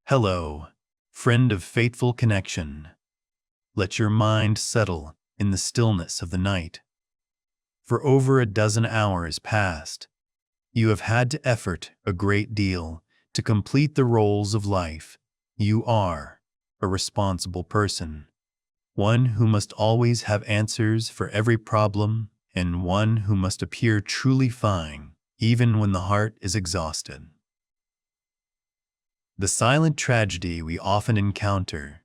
Hello, friend of fateful connection. Let your mind settle in the stillness of the night. For over a dozen hours past, you have had to effort a great deal to complete the roles of life. You are a responsible person, one who must always have answers for every problem, and one who must appear truly fine even when the heart is exhausted. The silent tragedy we often encounter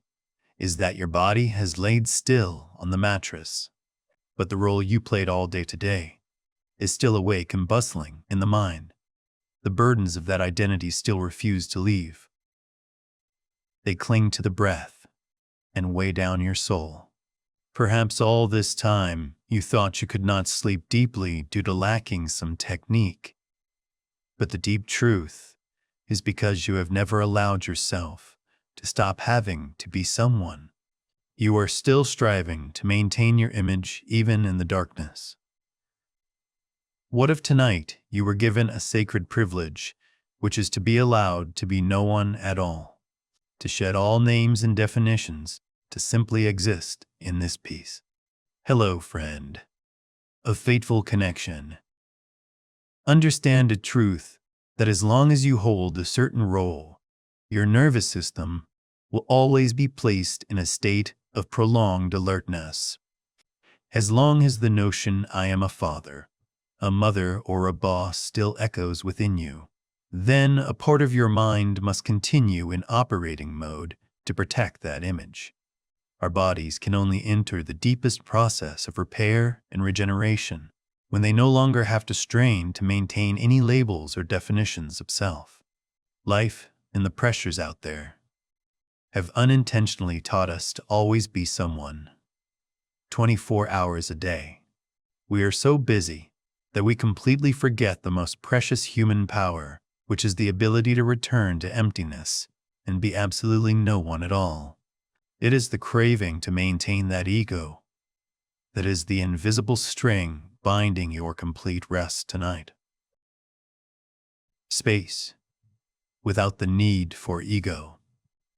is that your body has laid still on the mattress, but the role you played all day today is still awake and bustling in the mind. The burdens of that identity still refuse to leave. They cling to the breath and weigh down your soul. Perhaps all this time you thought you could not sleep deeply due to lacking some technique. But the deep truth is because you have never allowed yourself to stop having to be someone. You are still striving to maintain your image even in the darkness. What if tonight you were given a sacred privilege, which is to be allowed to be no one at all, to shed all names and definitions, to simply exist in this peace? Hello, friend of fateful connection. Understand a truth that as long as you hold a certain role, your nervous system will always be placed in a state of prolonged alertness. As long as the notion "I am a father, a mother, or a boss" still echoes within you, then a part of your mind must continue in operating mode to protect that image. Our bodies can only enter the deepest process of repair and regeneration when they no longer have to strain to maintain any labels or definitions of self. Life and the pressures out there have unintentionally taught us to always be someone, 24 hours a day. We are so busy that we completely forget the most precious human power, which is the ability to return to emptiness and be absolutely no one at all. It is the craving to maintain that ego that is the invisible string binding your complete rest tonight. Space without the need for ego.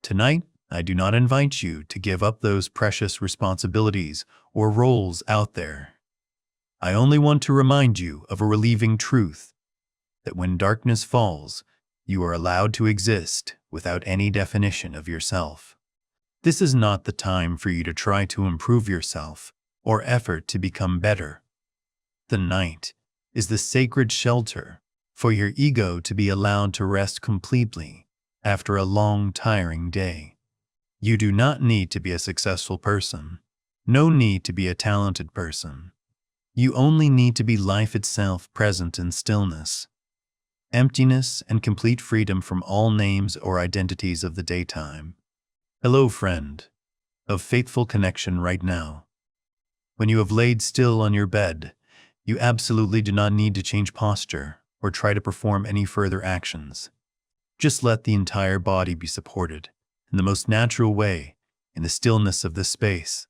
Tonight, I do not invite you to give up those precious responsibilities or roles out there. I only want to remind you of a relieving truth, that when darkness falls, you are allowed to exist without any definition of yourself. This is not the time for you to try to improve yourself or effort to become better. The night is the sacred shelter for your ego to be allowed to rest completely after a long, tiring day. You do not need to be a successful person. No need to be a talented person. You only need to be life itself, present in stillness, emptiness, and complete freedom from all names or identities of the daytime. Hello, friend of fateful connection right now. When you have laid still on your bed, you absolutely do not need to change posture or try to perform any further actions. Just let the entire body be supported in the most natural way in the stillness of this space.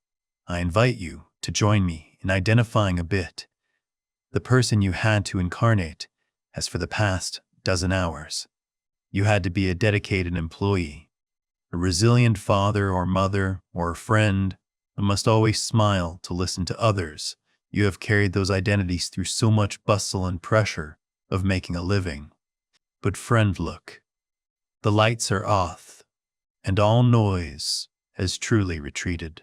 I invite you to join me in identifying a bit the person you had to incarnate as for the past dozen hours. You had to be a dedicated employee, a resilient father or mother or a friend, and must always smile to listen to others. You have carried those identities through so much bustle and pressure of making a living. But friend, look, the lights are off, and all noise has truly retreated.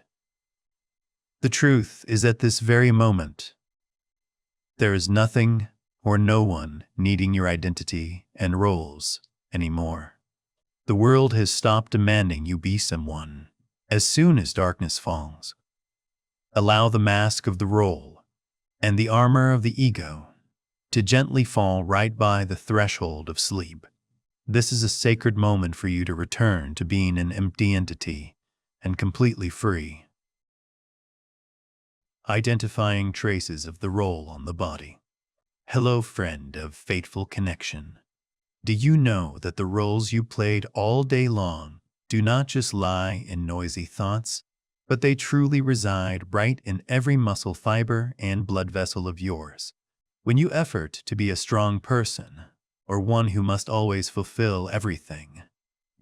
The truth is, at this very moment, there is nothing or no one needing your identity and roles anymore. The world has stopped demanding you be someone. As soon as darkness falls, allow the mask of the role and the armor of the ego to gently fall right by the threshold of sleep. This is a sacred moment for you to return to being an empty entity and completely free. Identifying traces of the role on the body. Hello, friend of fateful connection. Do you know that the roles you played all day long do not just lie in noisy thoughts, but they truly reside right in every muscle fiber and blood vessel of yours? When you effort to be a strong person, or one who must always fulfill everything,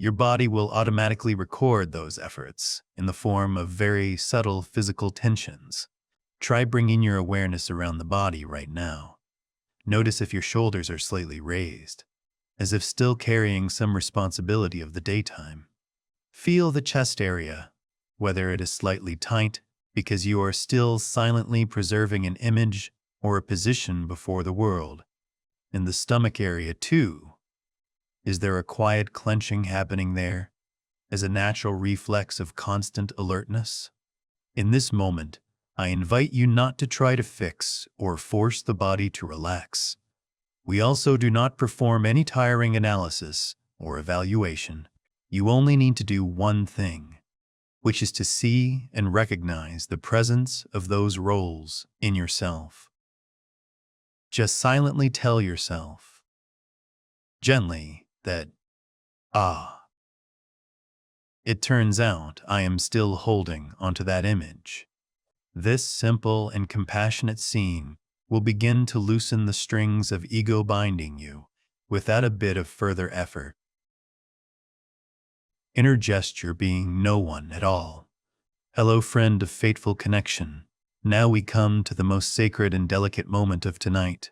Your body will automatically record those efforts in the form of very subtle physical tensions. Try bringing your awareness around the body right now. Notice if your shoulders are slightly raised, as if still carrying some responsibility of the daytime. Feel the chest area, whether it is slightly tight because you are still silently preserving an image or a position before the world. In the stomach area too, is there a quiet clenching happening there as a natural reflex of constant alertness? In this moment, I invite you not to try to fix or force the body to relax. We also do not perform any tiring analysis or evaluation. You only need to do one thing, which is to see and recognize the presence of those roles in yourself. Just silently tell yourself, gently, that, it turns out I am still holding onto that image. This simple and compassionate scene will begin to loosen the strings of ego binding you without a bit of further effort. Inner gesture being no one at all. Hello, friend of fateful connection. Now we come to the most sacred and delicate moment of tonight.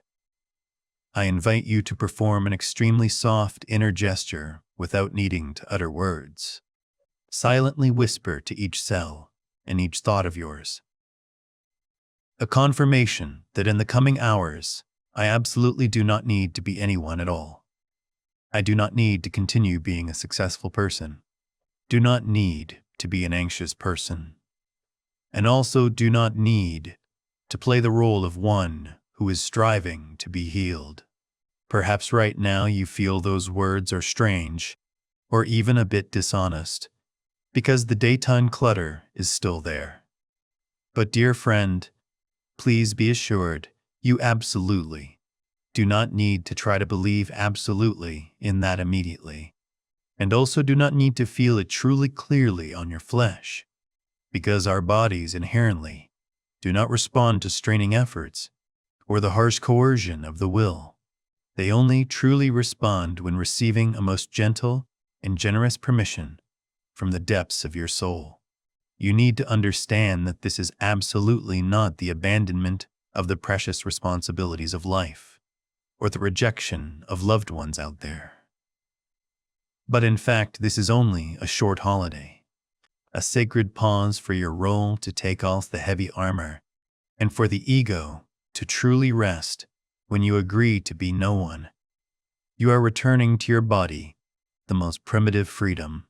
I invite you to perform an extremely soft inner gesture without needing to utter words. Silently whisper to each cell and each thought of yours. A confirmation that in the coming hours, I absolutely do not need to be anyone at all. I do not need to continue being a successful person. Do not need to be an anxious person. And also do not need to play the role of one who is striving to be healed. Perhaps right now you feel those words are strange or even a bit dishonest because the daytime clutter is still there. But dear friend, please be assured you absolutely do not need to try to believe absolutely in that immediately. And also do not need to feel it truly clearly on your flesh, because our bodies inherently do not respond to straining efforts or the harsh coercion of the will. They only truly respond when receiving a most gentle and generous permission from the depths of your soul. You need to understand that this is absolutely not the abandonment of the precious responsibilities of life or the rejection of loved ones out there. But in fact, this is only a short holiday, a sacred pause for your role to take off the heavy armor and for the ego to truly rest when you agree to be no one. You are returning to your body, the most primitive freedom,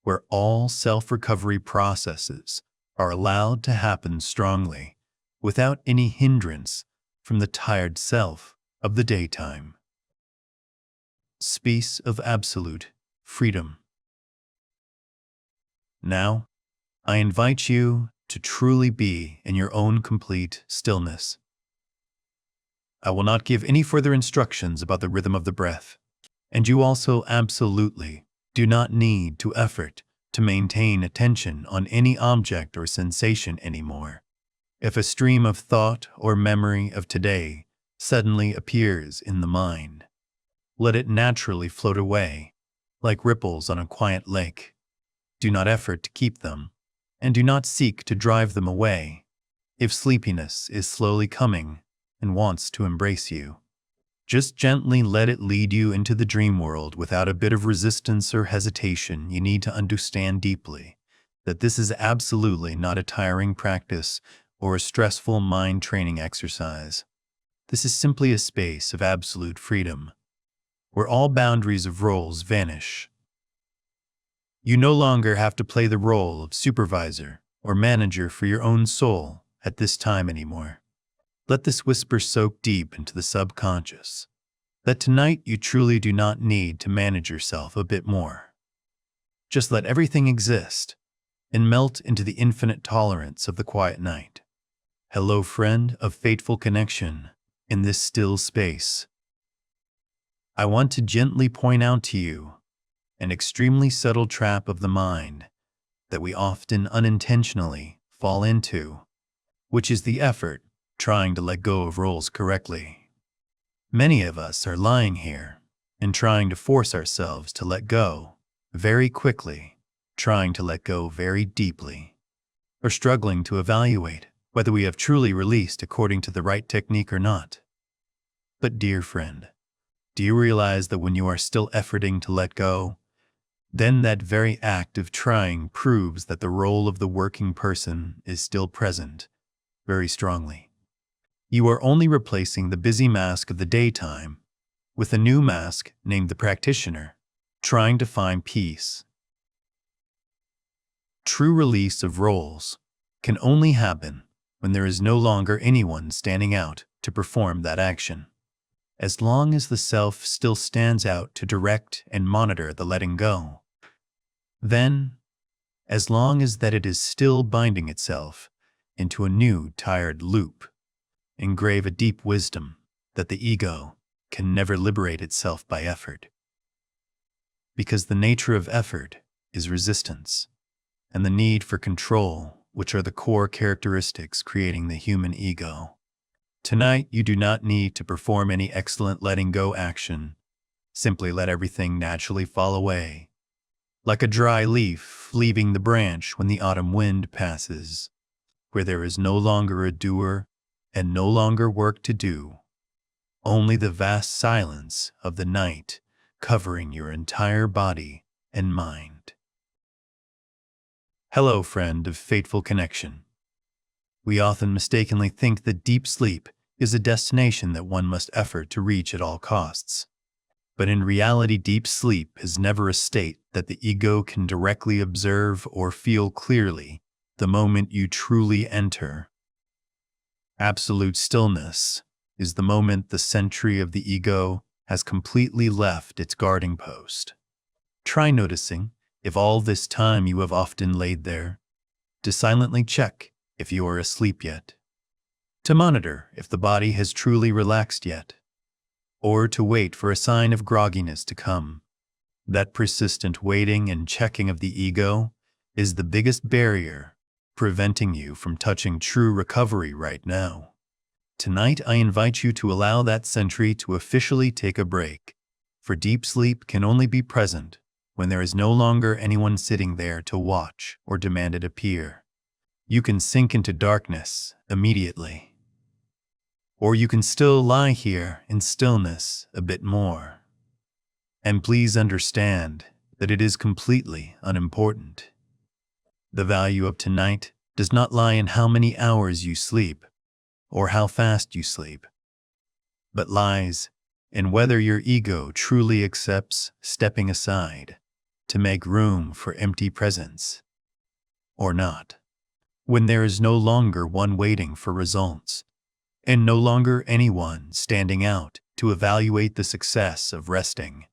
where all self-recovery processes are allowed to happen strongly without any hindrance from the tired self of the daytime. Space of absolute freedom. Now, I invite you to truly be in your own complete stillness. I will not give any further instructions about the rhythm of the breath, and you also absolutely do not need to effort to maintain attention on any object or sensation anymore. If a stream of thought or memory of today suddenly appears in the mind, let it naturally float away, like ripples on a quiet lake. Do not effort to keep them, and do not seek to drive them away. If sleepiness is slowly coming and wants to embrace you, just gently let it lead you into the dream world without a bit of resistance or hesitation. You need to understand deeply that this is absolutely not a tiring practice or a stressful mind training exercise. This is simply a space of absolute freedom, where all boundaries of roles vanish. You no longer have to play the role of supervisor or manager for your own soul at this time anymore. Let this whisper soak deep into the subconscious, that tonight you truly do not need to manage yourself a bit more. Just let everything exist and melt into the infinite tolerance of the quiet night. Hello, friend of fateful connection in this still space. I want to gently point out to you an extremely subtle trap of the mind that we often unintentionally fall into, which is the effort trying to let go of roles correctly. Many of us are lying here and trying to force ourselves to let go very quickly, trying to let go very deeply, or struggling to evaluate whether we have truly released according to the right technique or not. But dear friend, do you realize that when you are still efforting to let go, then that very act of trying proves that the role of the working person is still present, very strongly. You are only replacing the busy mask of the daytime with a new mask named the practitioner, trying to find peace. True release of roles can only happen when there is no longer anyone standing out to perform that action. As long as the self still stands out to direct and monitor the letting go, then, as long as that it is still binding itself into a new tired loop, engrave a deep wisdom that the ego can never liberate itself by effort. Because the nature of effort is resistance, and the need for control, which are the core characteristics creating the human ego. Tonight, you do not need to perform any excellent letting go action. Simply let everything naturally fall away, like a dry leaf leaving the branch when the autumn wind passes, where there is no longer a doer and no longer work to do, only the vast silence of the night covering your entire body and mind. Hello, friend of fateful connection. We often mistakenly think that deep sleep is a destination that one must effort to reach at all costs. But in reality, deep sleep is never a state that the ego can directly observe or feel clearly the moment you truly enter. Absolute stillness is the moment the sentry of the ego has completely left its guarding post. Try noticing if all this time you have often laid there, to silently check if you are asleep yet, to monitor if the body has truly relaxed yet, or to wait for a sign of grogginess to come. That persistent waiting and checking of the ego is the biggest barrier preventing you from touching true recovery right now. Tonight, I invite you to allow that sentry to officially take a break, for deep sleep can only be present when there is no longer anyone sitting there to watch or demand it appear. You can sink into darkness immediately, or you can still lie here in stillness a bit more. And please understand that it is completely unimportant. The value of tonight does not lie in how many hours you sleep or how fast you sleep, but lies in whether your ego truly accepts stepping aside to make room for empty presence or not. When there is no longer one waiting for results, and no longer anyone standing out to evaluate the success of resting,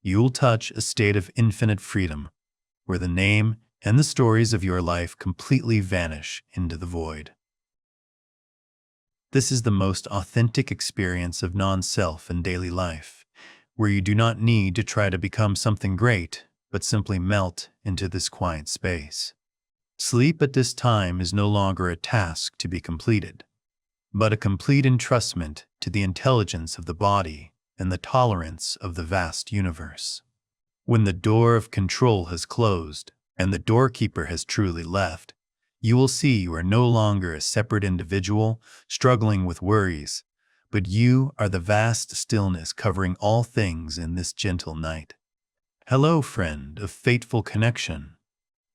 you'll touch a state of infinite freedom where the name and the stories of your life completely vanish into the void. This is the most authentic experience of non-self in daily life, where you do not need to try to become something great, but simply melt into this quiet space. Sleep at this time is no longer a task to be completed, but a complete entrustment to the intelligence of the body and the tolerance of the vast universe. When the door of control has closed and the doorkeeper has truly left, you will see you are no longer a separate individual struggling with worries, but you are the vast stillness covering all things in this gentle night. Hello, friend of fateful connection.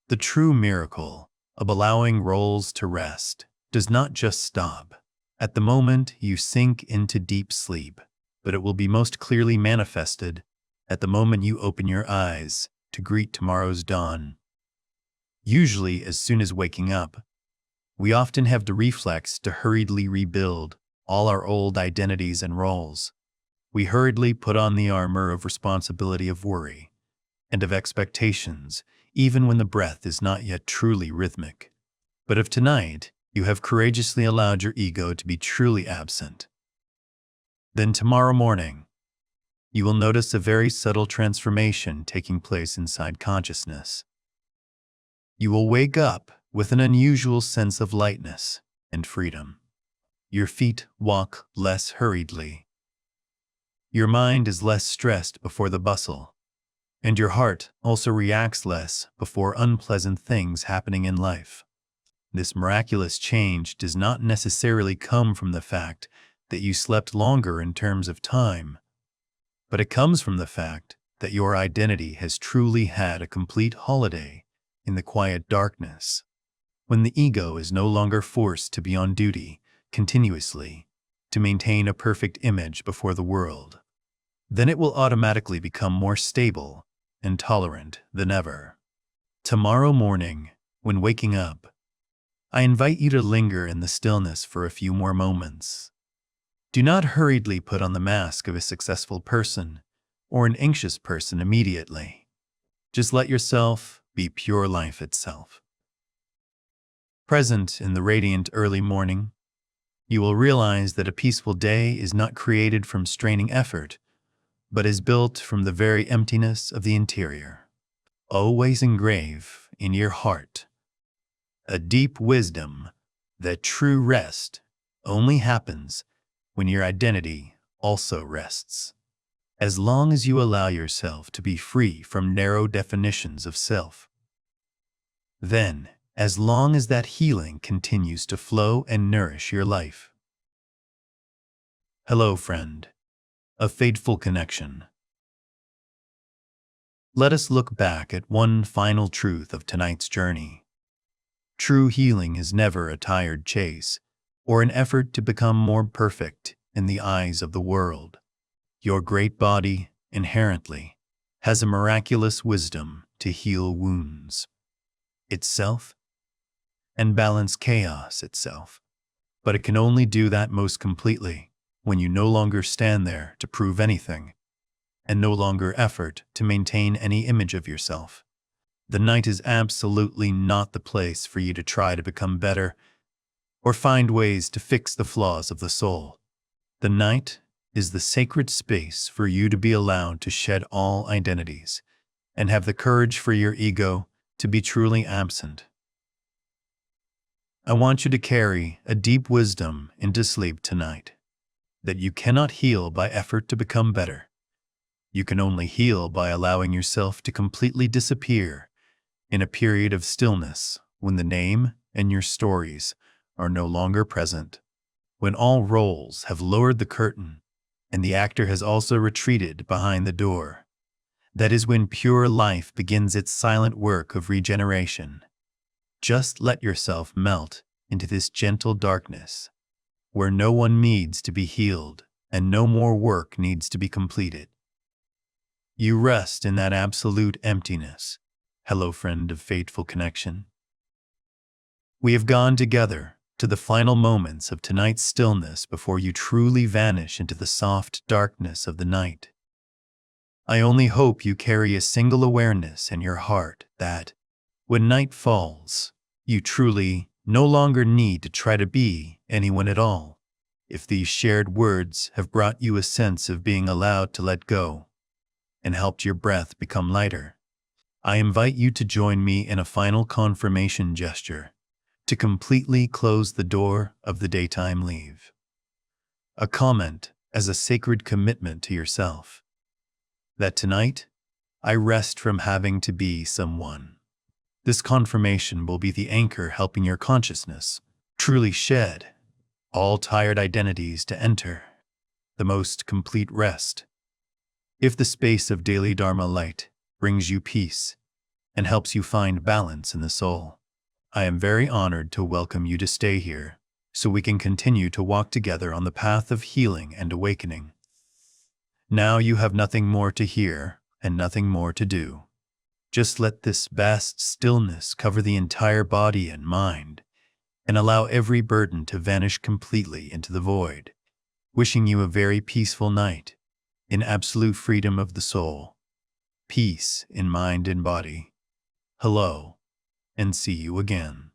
The true miracle of allowing roles to rest does not just stop at the moment you sink into deep sleep, but it will be most clearly manifested at the moment you open your eyes to greet tomorrow's dawn. Usually, as soon as waking up, we often have the reflex to hurriedly rebuild all our old identities and roles. We hurriedly put on the armor of responsibility, of worry, and of expectations, even when the breath is not yet truly rhythmic. But if tonight you have courageously allowed your ego to be truly absent, then tomorrow morning you will notice a very subtle transformation taking place inside consciousness. You will wake up with an unusual sense of lightness and freedom. Your feet walk less hurriedly. Your mind is less stressed before the bustle, And your heart also reacts less before unpleasant things happening in life. This miraculous change does not necessarily come from the fact that you slept longer in terms of time, but it comes from the fact that your identity has truly had a complete holiday in the quiet darkness, when the ego is no longer forced to be on duty continuously to maintain a perfect image before the world. Then it will automatically become more stable and tolerant than ever. Tomorrow morning, when waking up, I invite you to linger in the stillness for a few more moments. Do not hurriedly put on the mask of a successful person or an anxious person immediately. Just let yourself be pure life itself. Present in the radiant early morning, you will realize that a peaceful day is not created from straining effort, but is built from the very emptiness of the interior. Always engrave in your heart a deep wisdom that true rest only happens when your identity also rests. As long as you allow yourself to be free from narrow definitions of self, then, as long as that healing continues to flow and nourish your life. Hello, friend. A fateful connection. Let us look back at one final truth of tonight's journey. True healing is never a tired chase or an effort to become more perfect in the eyes of the world. Your great body, inherently, has a miraculous wisdom to heal wounds itself and balance chaos itself. But it can only do that most completely when you no longer stand there to prove anything and no longer effort to maintain any image of yourself. The night is absolutely not the place for you to try to become better or find ways to fix the flaws of the soul. The night is the sacred space for you to be allowed to shed all identities and have the courage for your ego to be truly absent. I want you to carry a deep wisdom into sleep tonight, that you cannot heal by effort to become better. You can only heal by allowing yourself to completely disappear in a period of stillness when the name and your stories are no longer present, when all roles have lowered the curtain and the actor has also retreated behind the door. That is when pure life begins its silent work of regeneration. Just let yourself melt into this gentle darkness, where no one needs to be healed and no more work needs to be completed. You rest in that absolute emptiness. Hello, friend of fateful connection. We have gone together to the final moments of tonight's stillness before you truly vanish into the soft darkness of the night. I only hope you carry a single awareness in your heart that, when night falls, you truly no longer need to try to be anyone at all. If these shared words have brought you a sense of being allowed to let go and helped your breath become lighter, I invite you to join me in a final confirmation gesture to completely close the door of the daytime leave. A comment as a sacred commitment to yourself that tonight I rest from having to be someone. This confirmation will be the anchor helping your consciousness truly shed all tired identities to enter the most complete rest. If the space of daily Dharma Light brings you peace and helps you find balance in the soul, I am very honored to welcome you to stay here so we can continue to walk together on the path of healing and awakening. Now you have nothing more to hear and nothing more to do. Just let this vast stillness cover the entire body and mind and allow every burden to vanish completely into the void. Wishing you a very peaceful night in absolute freedom of the soul, peace in mind and body. Hello, and see you again.